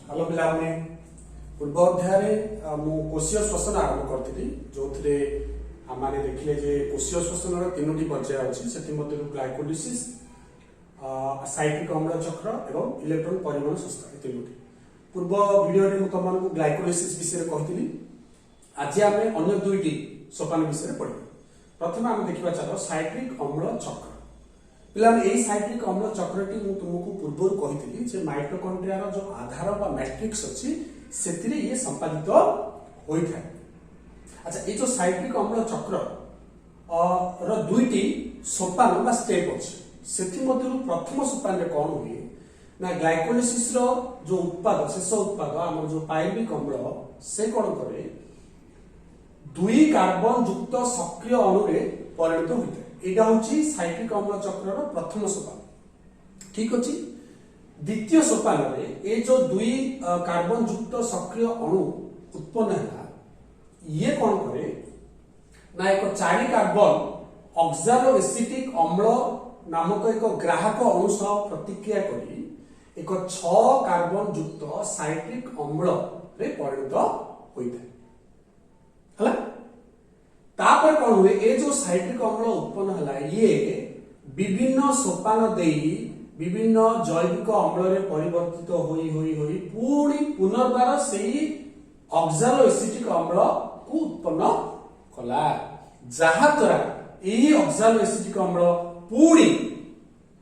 Hello पिलाने पूर्व अध्याय मु कोशीय श्वसन आरंभ करती जो आमने देखिले जे कोशीय श्वसन तीनोटी पर्याय अच्छी से ग्लाइकोलिसिस साइक्लिक अम्ल चक्र एवं इलेक्ट्रॉन परिवहन संस्था तीनोटी पूर्व वीडियो में तुमको ग्लाइकोलिसिस विषय कही आज आम अन्य दुईटी सोपान विषय पढ़ा प्रथम आम देखा चलो साइक्लिक अम्ल चक्र पिला साइक्लिक अम्ल चक्रटी तुमको पूर्व कही माइटोकॉन्ड्रिया जो आधार बा मैट्रिक्स अच्छी से ये संपादित होता है। अच्छा ये जो साइक्लिक अम्ल चक्र दुईटी सोपान बा स्टेप अच्छे से प्रथम सोपान कौन हुए ना ग्लाइकोलिसिस जो उत्पाद शेष उत्पाद आम जो पाइलविक अम्ल से कौन करे दुई कार्बन युक्त सक्रिय अणु परिणत होता है। यहाँ हूँ साइक्लिक अम्ल चक्र प्रथम सोपान ठीक अच्छे। द्वितीय सोपान ये जो दुई कार्बन युक्त सक्रिय अणु उत्पन्न है ये कौन करे ना एक 4 कार्बन ऑक्सालो एसिटिक अम्ल नामक एक ग्राहक अणु सह प्रतिक्रिया करी एक 6 कार्बन युक्त साइक्लिक अम्ल रे परिणत होता है। तापर कौन हुए ये जो साइक्लिक अम्ल उत्पन्न है ये विभिन्न सोपान दे विभिन्न जैविक अम्ल रे परिवर्तित होई होई होई पुणी पुनर्बार से ऑक्सालो एसिटिक अम्ल को उत्पन्न कला जहा द्वारा यही ऑक्सालो एसिटिक अम्ल पुणी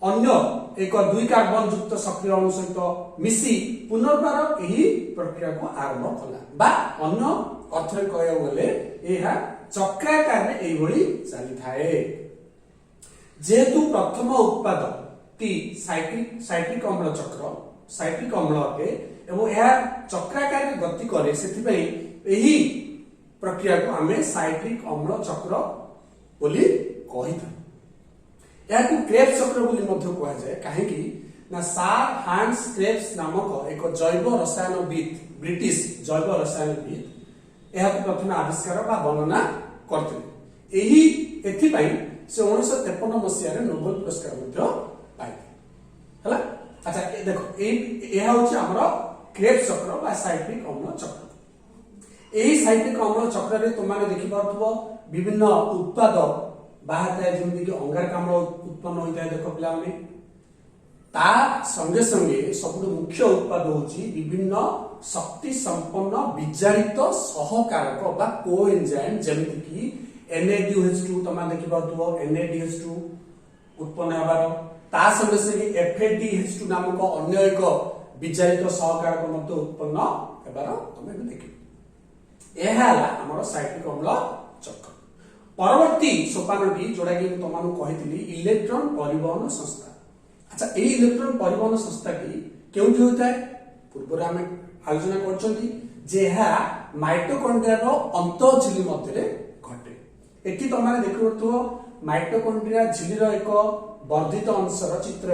अन्य एक 2 कार्बन युक्त सक्रिय अणु सहित मिसी पुनर्बार यही प्रक्रिया को आरंभ कला बा अन्य अर्थ कह गले यह चक्राकार चली थाए जेहेतु प्रथम उत्पाद टी साइक्लिक अम्ल चक्र साइक्लिक अम्ल अटे एवं यह चक्राकार गति करे से यही प्रक्रिया को आमे साइक्लिक अम्ल चक्र बोली कही था। यह क्रेब्स चक्र बोली मध्य कहा जाए कहीं ना सार हांस क्रेब्स नामक एक जैव रसायनविद ब्रिटिश जैव रसायनविद यह प्रथम आविष्कार बा वर्णना करते से 1953 मसीह नोबेल पुरस्कार पाई। अच्छा देखो यह हूँ क्रेब्स चक्र बा साइक्लिक अम्ल चक्र। यही साइक्लिक अम्ल चक्र रे तुम देखिपो विभिन्न उत्पाद बाहर जमीक अंगारकाम्ल उत्पन्न होता है। देख पे ता संगे संगे सब मुख्य उत्पाद होची विभिन्न शक्ति संपन्न विजारित सहकारक बा कोएंजाइम जेमिति की NADH2 तुम देखिपो NADH2 उत्पन्न होबार ता संगे संगे FADH2 नामक अन्य एक विजारित सहकारक मध्य उत्पन्न होबार तुम देखिबो। यह आमर साइक्लिक अम्ल चक्र। परवर्ती सोपानटी जोड़ा कि तुमको कही इलेक्ट्रॉन परिवहन संस्था। अच्छा ये इलेक्ट्रॉन परिवहन संस्था की क्योंकि होता है पूर्व आम आलोचना कर माइटोकॉन्ड्रिया अंत झिली मध्य घटे। एटी तुम देखो माइटोकॉन्ड्रिया झिलीर एक वर्धित अंशर चित्र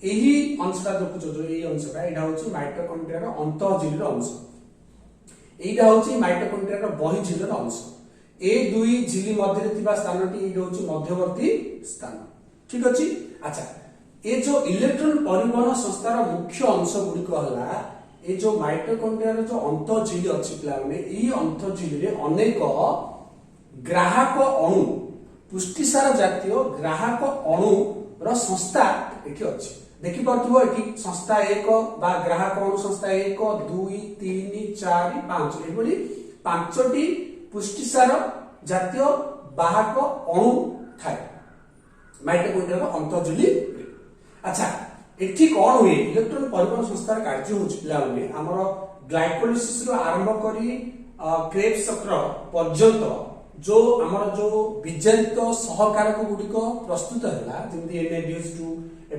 यही अंशटा देखुच जो ये अंशटा यहाँ हूँ माइटोकॉन्ड्रिया अंत झिलीर अंश यहाँ हूँ माइटोकॉन्ड्रिया बहि झिलीर अंश ए दुई झिली मध्य स्थानटी हूँ मध्यवर्ती स्थान ठीक अच्छे। अच्छा ये जो इलेक्ट्रॉन परिवहन संस्थार मुख्य अंश गुड़िक है ये जो माइटोकॉन्ड्रिया जो अंत झिली अच्छी पे यही अंत झिली अनेक ग्राहक अणु पुष्टिसार जातीय ग्राहक अणु संस्था ये अच्छी देखिपे संस्था 1 बा ग्राहक अणु संस्था 1 2 3 4 5 ये 5टी पुष्टिसार जातीय बाहक अणु थाए माइटोकॉन्ड्रिया अंत झिली। अच्छा एठी कौन हुए इलेक्ट्रॉन परिवहन संस्थार कार्य होने आमर ग्लाइकोलिसिस आरंभ करी क्रेब्स चक्र पर्यंत जो आमर जो विजारित सहकारक गुड़िक प्रस्तुत है जमी NADH2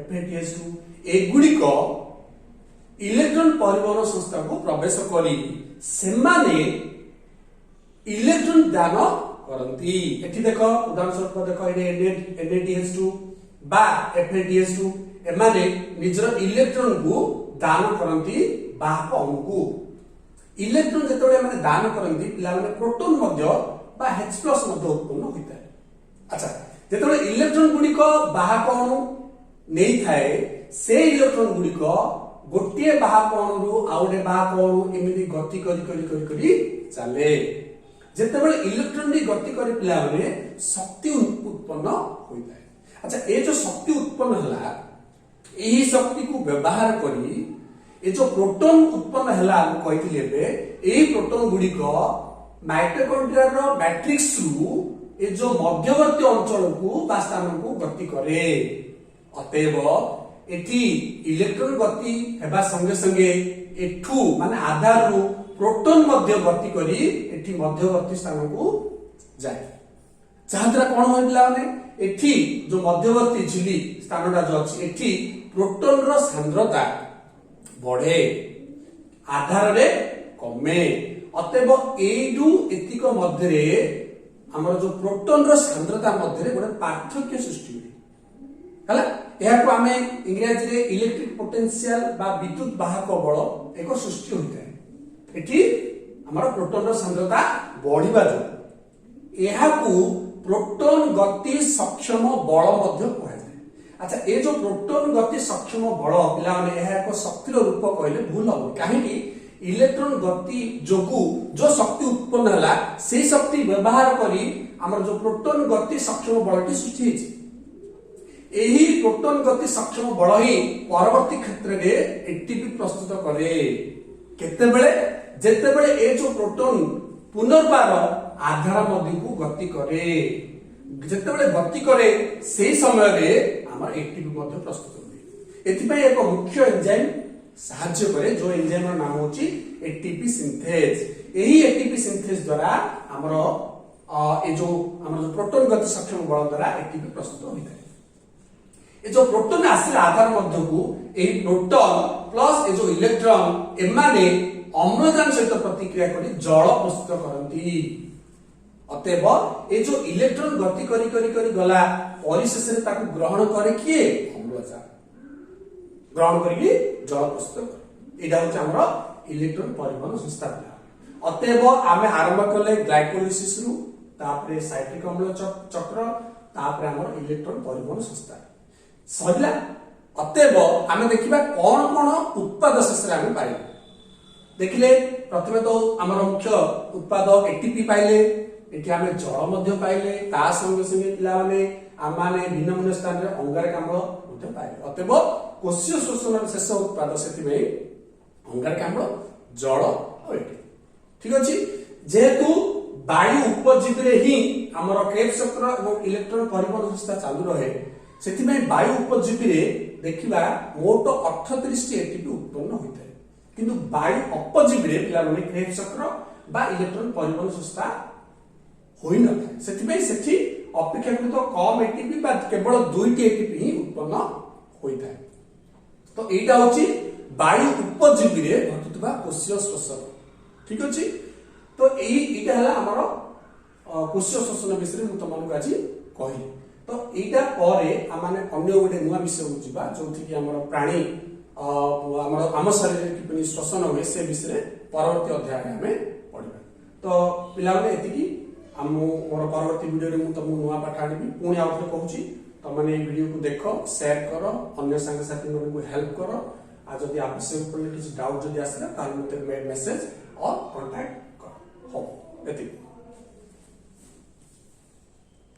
FADH2 एगुड़िक इलेक्ट्रॉन परिवहन संस्था को प्रवेश करी सेमाने इलेक्ट्रॉन दान करती। एठी देख उदाहरण स्वरूप देख NADH2 बा FADH2 एमाने निजर इलेक्ट्रॉन को दान करती बाहक अणु को। इलेक्ट्रॉन जेतबे माने दान करती पिला माने प्रोटॉन मध्य बा H+ मध्य उत्पन्न होता है। अच्छा जेतबे इलेक्ट्रॉन गुड़िक बाहक अणु नहीं थाए से इलेक्ट्रॉन गुड़िक गोटे बाहाकणु आउ गोटे बाहाकणु एमती गति करी चले जितेबाला इलेक्ट्रॉन गति कर पे शक्ति उत्पन्न होता है। अच्छा ये जो शक्ति उत्पन्न है यही शक्ति को व्यवहार करी ये जो प्रोटॉन उत्पन्न है कही प्रोटॉन गुड़िक माइटोकॉन्ड्रिया रो मैट्रिक्स रु ये जो मध्यवर्ती अंचल को स्थान को गति करे। अतएव एठी इलेक्ट्रॉन गति हेबा संगे संगे एठू माने आधार रु प्रोटॉन मध्य गति करी एठी मध्यवर्ती स्थान को जाए जहाद्वारा कौन हो माने एठी जो मध्यवर्ती झिली स्थानटा जो अछि एठी प्रोटॉन रो सांद्रता बढ़े आधार रे कमे। अतएव एडू एतिक मध्य रे हमर जो प्रोटॉन रो सांद्रता मध्य रे गोटे पार्थक्य सृष्टि हला एहाको आमे इंग्रजी रे इलेक्ट्रिक पोटेंशियल बा विद्युत वाहक बल एक सृष्टि होता है। एठी हमर प्रोटॉन रो सांद्रता बढ़िबा जो एहाकू प्रोटॉन गति सक्षम बल मध्य कहै जाय। अच्छा ए जो प्रोटॉन गति सक्षम बल पिला माने एहा एक शक्तिर रूप कहले भूल हो काहेकि इलेक्ट्रॉन गति जोगु जो शक्ति उत्पन्न हला से शक्ति व्यवहार करी हमर जो प्रोटॉन गति सक्षम बलटी सृष्टि हेछि। एही प्रोटॉन गति सक्षम बल ही परवर्ती क्षेत्र रे एटीपी प्रस्तुत करे केतेबेले जेतेबेले ए जो प्रोटॉन पुनर्बार आधार मध्य को गति करे जेतेबेले गति करे से समय रे हमर एटीपी मध्य प्रस्तुत हुए। एथिपय एक मुख्य एंजाइम साहाय्य करे जो एंजाइम रो नाम होची एटीपी सिंथेज। एही एटीपी सिंथेज द्वारा हमर ए जो हमर जो प्रोटॉन गति सक्षम बल द्वारा एटीपी प्रस्तुत होइता है। ए जो प्रोटॉन आसिला आधार मध्य को एही प्रोटॉन प्लस ए जो इलेक्ट्रॉन एमाने अम्लजान सहित प्रतिक्रिया करी जल प्रस्तुत करंती। अतएव ए जो इलेक्ट्रॉन गति करी गला परिशेष रे ताकू ग्रहण करे किए अम्लजान ग्रहण करी जल प्रस्तुत करे। एटा होचे हमर इलेक्ट्रॉन परिवहन संस्था। अतएव आमे आरंभ कले ग्लाइकोलिसिस रु तापरे साइक्लिक अम्ल चक्र तापरे हमर इलेक्ट्रॉन परिवहन संस्था सरिला। अतएव आमे देखिबा कोन कोन उत्पाद शेष रे आमे पाइले देखिले प्रथमे तो हमर मुख्य उत्पाद एटीपी पाइले एठी आमे जल मध्य पाइले ता संगे संगे पिला माने आमाने भिन्न भिन्न स्थान रे अंगारक अम्ल मध्य पाइले। अतएव कोशीय शोषण शेष उत्पाद सेति में अंगारक अम्ल जल और एटी ठीक अछि। जेहेतु वायु उपजीवी रे ही हमर क्रेब्स चक्र और इलेक्ट्रॉन परिवहन संस्था चालू रहे सेति में वायु उपजीवी रे देखिबा मोट 38 टी एटीपी उत्पन्न होइता है किंतु वायु अपजीवी रे पिला माने क्रेब्स चक्र बा इलेक्ट्रॉन परिवहन संस्था होई न थाए सेति में सेठी अपेक्षाकृत कम एटीपी बा केवल 2 टी एटीपी ही उत्पन्न होइता है। तो एटा होची वायु उपजीवी रे घटुतबा कोशीय शोषण ठीक अछि। तो एटा हला हमर कोशीय शोषण विषय रे म तमन आज कहि। तो एटा परे आमाने अन्य गोटे नुवा विषय को जिबा जोथि कि हमर प्राणी आम शरीर किपरि श्वसन हुए से विषय परवर्ती अध्याय में पढ़िबा। तो पिला माने एतिकी मोर परवर्ती वीडियो रे तुमको नुआ पाठ आनिबी पुणी आउथरे कहूची तमने वीडियो को देखो शेयर करो अन्य संग साथी मन को हेल्प करो आ जदि आवश्यक पड़ले किसी डाउट जदि आसला ताल मते मेसेज और कांटेक्ट करो हो एतिकी।